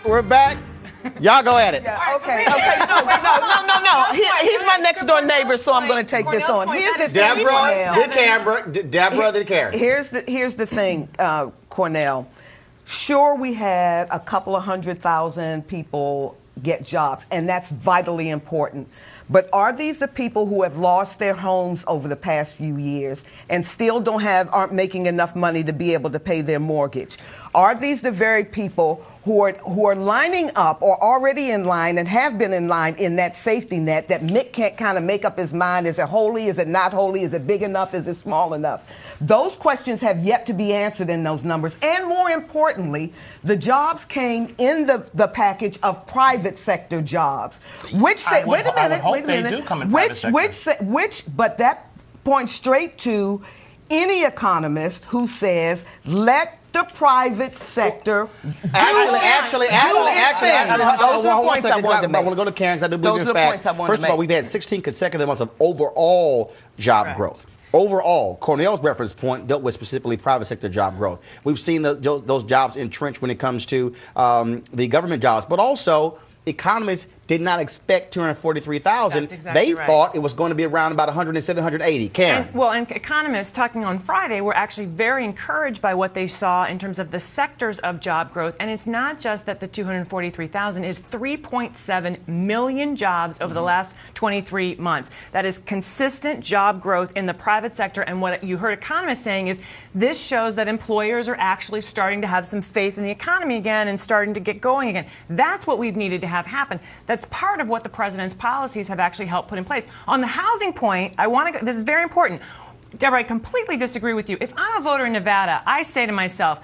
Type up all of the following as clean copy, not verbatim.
We're back. Y'all go at it. Yeah, okay. No. He's my next door neighbor, so I'm going to take this on. Here's the Deborah, then Karen. Here's the thing, Cornel. Sure, we had a couple of 100,000 people get jobs, and that's vitally important. But are these the people who have lost their homes over the past few years and still aren't making enough money to be able to pay their mortgage? Are these the very people who are lining up or already in line and have been in line in that safety net that Mick can't kind of make up his mind? Is it holy? Is it not holy? Is it big enough? Is it small enough? Those questions have yet to be answered in those numbers. And more importantly, the jobs came in the package of private sector jobs. Wait a minute. But that points straight to any economist who says, let the private sector Actually, those are the points I wanted to make. I want to go to Karen because I do believe in facts. First of all, we've had 16 consecutive months of overall job growth. Overall, Cornel's reference point dealt with specifically private sector job growth. We've seen those jobs entrenched when it comes to the government jobs, but also economists did not expect 243,000. Exactly they thought it was going to be around about 170, 180. Karen. And economists talking on Friday were actually very encouraged by what they saw in terms of the sectors of job growth. And it's not just that the 243,000 is 3.7 million jobs over the last 23 months. That is consistent job growth in the private sector. And what you heard economists saying is this shows that employers are actually starting to have some faith in the economy again and starting to get going again. That's what we've needed to have happen. That's part of what the president's policies have actually helped put in place. On the housing point, this is very important. Deborah, I completely disagree with you. If I'm a voter in Nevada, I say to myself,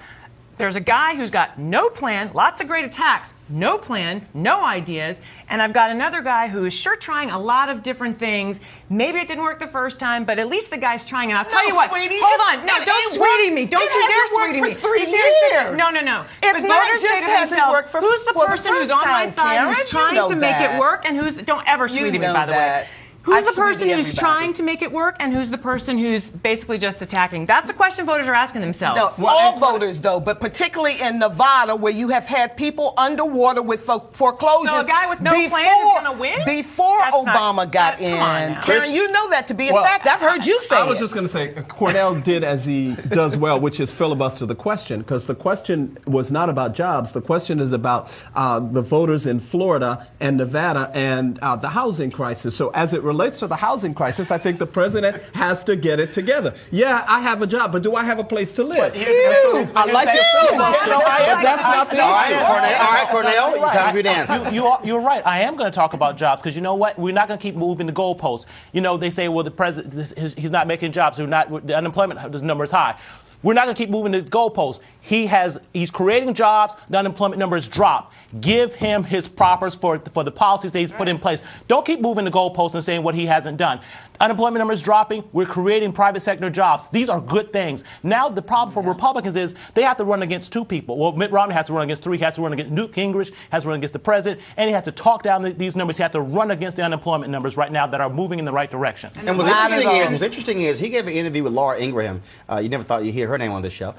there's a guy who's got no plan, lots of great attacks, no plan, no ideas, and I've got another guy who is sure trying a lot of different things. Maybe it didn't work the first time, but at least the guy's trying. And I'll tell you what, hold on, no, don't sweetie me. Don't you dare sweetie me. For 3 years. No. It's not just hasn't worked for who's the person who's on my side who's trying to make it work and who's, don't ever sweetie me, by the way. Who's the person who's trying to make it work and who's the person who's basically just attacking? That's a question voters are asking themselves. No, all voters, though, but particularly in Nevada, where you have had people underwater with foreclosures. So a guy with no plan is going to win? Before Obama got in. Karen, you know that to be a fact. I've heard you say it. I was just going to say, Cornel did as he does well, which is filibuster the question, because the question was not about jobs. The question is about the voters in Florida and Nevada and the housing crisis. So as it relates to the housing crisis, I think the president has to get it together. Yeah, I have a job, but do I have a place to live? I like your filibuster, but that's not the issue. All right, Cornel, time for you to answer. You're right. I am going to talk about jobs because you know what? We're not going to keep moving the goalposts. You know, they say, well, the president, he's not making jobs. The unemployment number is high. We're not going to keep moving the goalposts. He's creating jobs. The unemployment numbers drop. Give him his propers for the policies that he's put in place. Don't keep moving the goalposts and saying what he hasn't done. Unemployment numbers dropping. We're creating private sector jobs. These are good things. Now the problem for Republicans is they have to run against two people. Well, Mitt Romney has to run against three. He has to run against Newt Gingrich, has to run against the president, and he has to talk down these numbers. He has to run against the unemployment numbers right now that are moving in the right direction. And what's interesting is he gave an interview with Laura Ingraham. You never thought you'd hear her name on this show.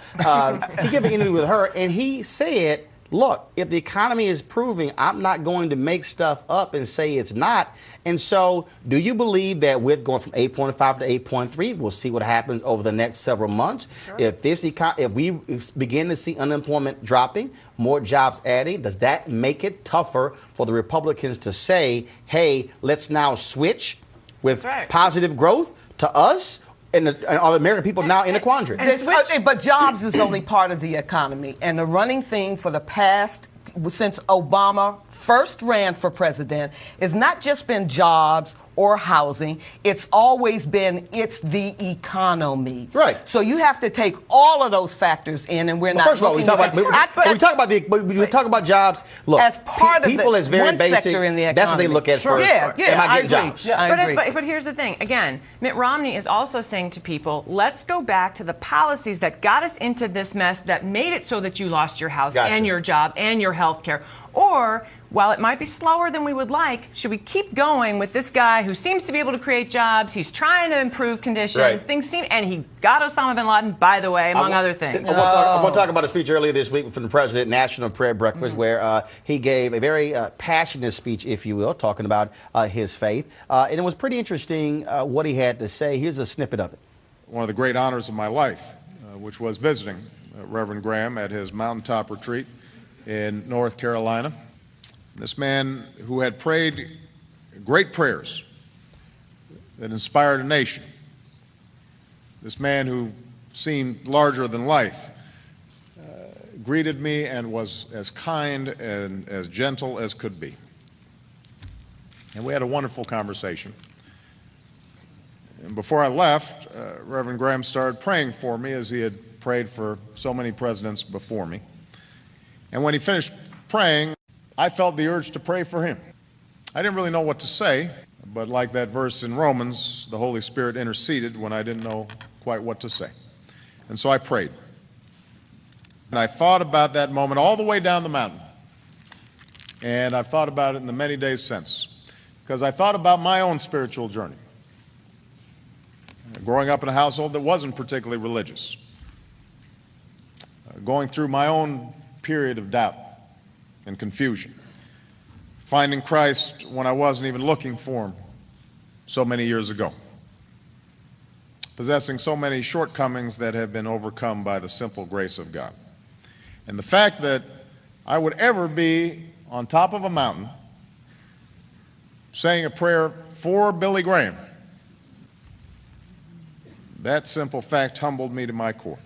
He gave an interview with her, and he said, look, if the economy is proving, I'm not going to make stuff up and say it's not. And so do you believe that with going from 8.5 to 8.3, we'll see what happens over the next several months? Sure. If we begin to see unemployment dropping, more jobs adding, does that make it tougher for the Republicans to say, hey, let's now switch with positive growth to us? And are the American people now in a quandary? But jobs is only part of the economy. And the running theme for the past, since Obama first ran for president, has not just been jobs or housing. It's always been, it's the economy. Right. So you have to take all of those factors in, and we're not. First of all, we talk about jobs. Look, as part of people is very one basic. Sector in the economy. That's what they look at first. Yeah, Am I getting jobs? I agree. But here's the thing. Again, Mitt Romney is also saying to people, let's go back to the policies that got us into this mess, that made it so that you lost your house and your job and your health care. Or, while it might be slower than we would like, should we keep going with this guy who seems to be able to create jobs? He's trying to improve conditions. Right. Things seem, and he got Osama bin Laden, by the way, among other things. I want to talk about a speech earlier this week from the president, National Prayer Breakfast, where he gave a very passionate speech, if you will, talking about his faith. And it was pretty interesting what he had to say. Here's a snippet of it. One of the great honors of my life, which was visiting Reverend Graham at his mountaintop retreat in North Carolina. This man who had prayed great prayers that inspired a nation. This man who seemed larger than life greeted me and was as kind and as gentle as could be. And we had a wonderful conversation. And before I left, Reverend Graham started praying for me as he had prayed for so many presidents before me. And when he finished praying, I felt the urge to pray for him. I didn't really know what to say, but like that verse in Romans, the Holy Spirit interceded when I didn't know quite what to say. And so I prayed. And I thought about that moment all the way down the mountain. And I've thought about it in the many days since, because I thought about my own spiritual journey. Growing up in a household that wasn't particularly religious. Going through my own period of doubt and confusion. Finding Christ when I wasn't even looking for him so many years ago. Possessing so many shortcomings that have been overcome by the simple grace of God. And the fact that I would ever be on top of a mountain saying a prayer for Billy Graham, that simple fact humbled me to my core.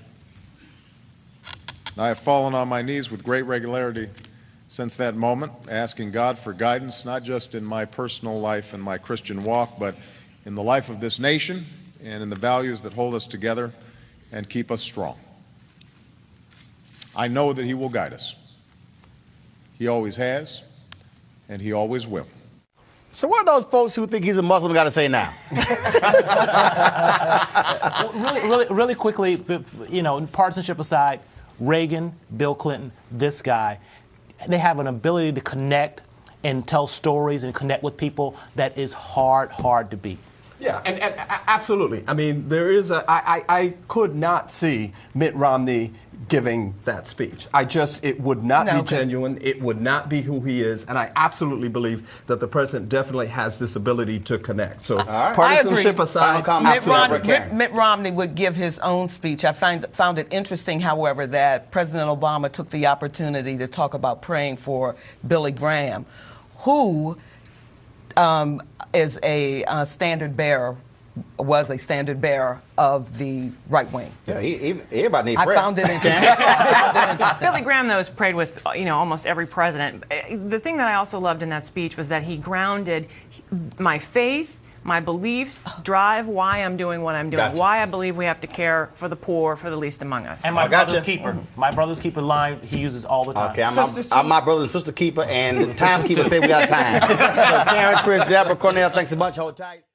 I have fallen on my knees with great regularity since that moment, asking God for guidance, not just in my personal life and my Christian walk, but in the life of this nation and in the values that hold us together and keep us strong. I know that he will guide us. He always has, and he always will. So what are those folks who think he's a Muslim got to say now? Really quickly, partisanship aside, Reagan, Bill Clinton, this guy, they have an ability to connect and tell stories and connect with people that is hard to beat. Yeah, and absolutely. I mean, I could not see Mitt Romney giving that speech. It would not be genuine. It would not be who he is. And I absolutely believe that the president definitely has this ability to connect. So partisanship aside, Mitt Romney would give his own speech. I found it interesting, however, that President Obama took the opportunity to talk about praying for Billy Graham, who is a standard bearer, was a standard bearer of the right wing. Yeah, everybody needs prayer. I found it interesting. Billy Graham, though, has prayed with almost every president. The thing that I also loved in that speech was that he grounded my faith, my beliefs, drive why I'm doing what I'm doing, Gotcha. why I believe we have to care for the poor, for the least among us. And my brother's keeper. My brother's keeper line he uses all the time. Okay, I'm my brother and sister keeper, and the timekeeper say we got time. So Karen, Chris, Deborah, Cornel, thanks a bunch. Hold tight.